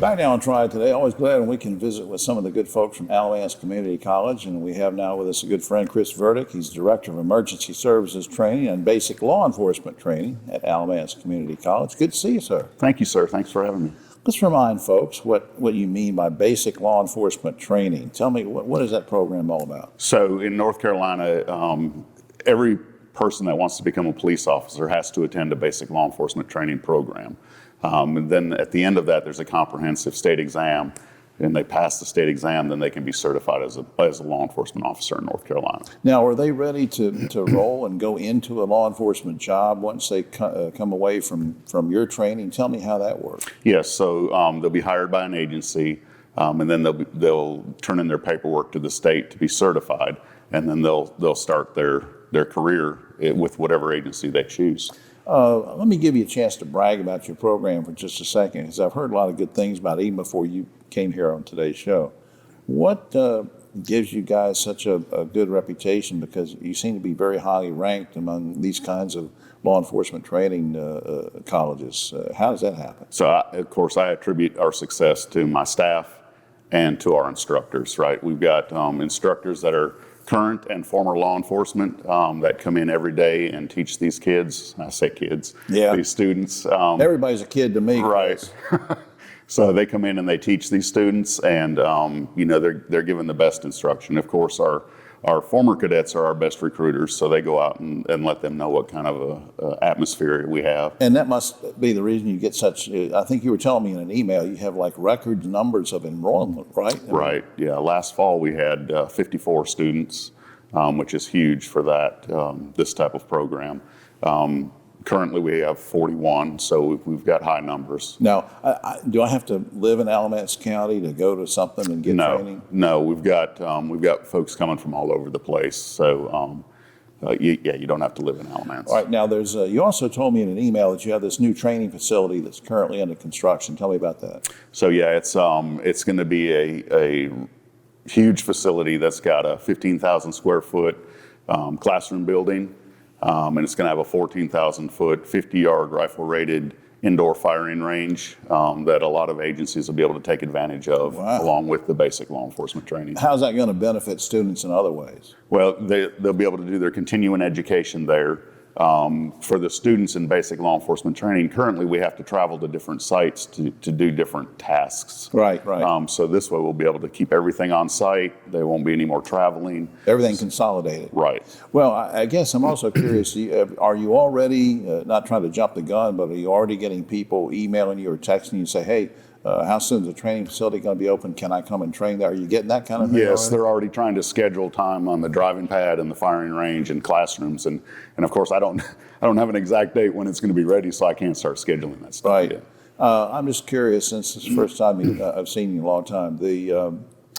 Back now on Triad Today, always glad when we can visit with some of the good folks from Alamance Community College, and we have now with us a good friend, Chris Verdeck. He's Director of Emergency Services Training and Basic Law Enforcement Training at Alamance Community College. Good to see you, sir. Thank you, sir. Thanks for having me. Let's remind folks what you mean by Basic Law Enforcement Training. Tell me, what is that program all about? So in North Carolina, every person that wants to become a police officer has to attend a basic law enforcement training program. And then at the end of that, there's a comprehensive state exam, and they pass the state exam, then they can be certified as a law enforcement officer in North Carolina. Now, are they ready to roll and go into a law enforcement job once they come away from your training? Tell me how that works. Yes, so they'll be hired by an agency, and then they'll turn in their paperwork to the state to be certified, and then they'll start their career with whatever agency they choose. Let me give you a chance to brag about your program for just a second, because I've heard a lot of good things about it even before you came here on today's show. What gives you guys such a good reputation? Because you seem to be very highly ranked among these kinds of law enforcement training colleges. How does that happen? So, of course, I attribute our success to my staff and to our instructors, right? We've got instructors that are current and former law enforcement that come in every day and teach these kids. I say kids, these students. Everybody's a kid to me. Right. So they come in and they teach these students, and they're given the best instruction. Of course, our former cadets are our best recruiters, so they go out and let them know what kind of a atmosphere we have. And that must be the reason you get such, I think you were telling me in an email, you have like record numbers of enrollment, right? Right, yeah. Last fall we had 54 students, which is huge for this type of program. Currently we have 41, so we've got high numbers. Now, do I have to live in Alamance County to go to something and get training? No, we've got folks coming from all over the place. So you don't have to live in Alamance. All right. Now, there's you also told me in an email that you have this new training facility that's currently under construction. Tell me about that. So yeah, it's going to be a huge facility that's got a 15,000 square foot classroom building. And it's going to have a 14,000-foot, 50-yard rifle-rated indoor firing range that a lot of agencies will be able to take advantage of, along with the basic law enforcement training. How's that going to benefit students in other ways? Well, they'll be able to do their continuing education there. For the students in basic law enforcement training, currently we have to travel to different sites to do different tasks. Right. So this way we'll be able to keep everything on site. There won't be any more traveling. Everything consolidated. Right. Well, I guess I'm also curious, are you already, not trying to jump the gun, but are you already getting people emailing you or texting you and say, hey, how soon is the training facility going to be open? Can I come and train there? Are you getting that kind of thing? Yes, they're already trying to schedule time on the driving pad and the firing range and classrooms, and of course I don't have an exact date when it's going to be ready, so I can't start scheduling that stuff right yet. I'm just curious, since it's the first time I've seen you in a long time.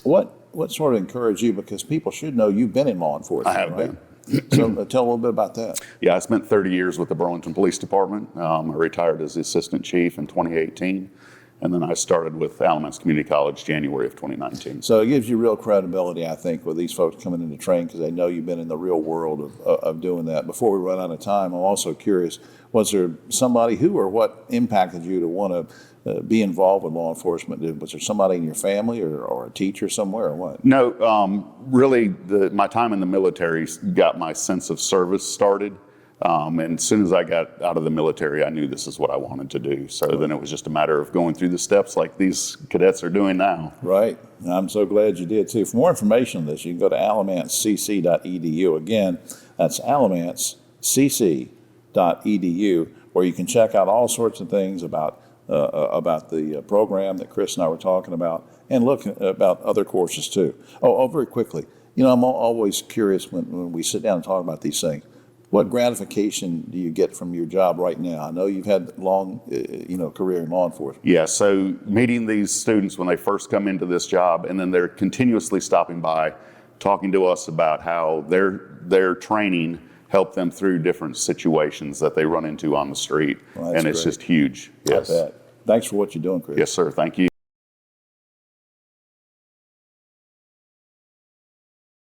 What sort of encouraged you? Because people should know you've been in law enforcement. I have right? been. So tell a little bit about that. Yeah, I spent 30 years with the Burlington Police Department. I retired as the assistant chief in 2018. And then I started with Alamance Community College January of 2019. So it gives you real credibility, I think, with these folks coming into training, because they know you've been in the real world of doing that. Before we run out of time, I'm also curious, was there somebody who or what impacted you to want to be involved with law enforcement? Was there somebody in your family or a teacher somewhere or what? No, really my time in the military got my sense of service started. And as soon as I got out of the military, I knew this is what I wanted to do. So then it was just a matter of going through the steps like these cadets are doing now. Right. I'm so glad you did too. For more information on this, you can go to alamancecc.edu. Again, that's alamancecc.edu, where you can check out all sorts of things about the program that Chris and I were talking about, and look about other courses too. Oh, very quickly. I'm always curious when we sit down and talk about these things. What gratification do you get from your job right now? I know you've had long, career in law enforcement. Yeah, so meeting these students when they first come into this job, and then they're continuously stopping by, talking to us about how their training helped them through different situations that they run into on the street. Well, and it's great. just huge. Yes. I bet. Thanks for what you're doing, Chris. Yes, sir. Thank you.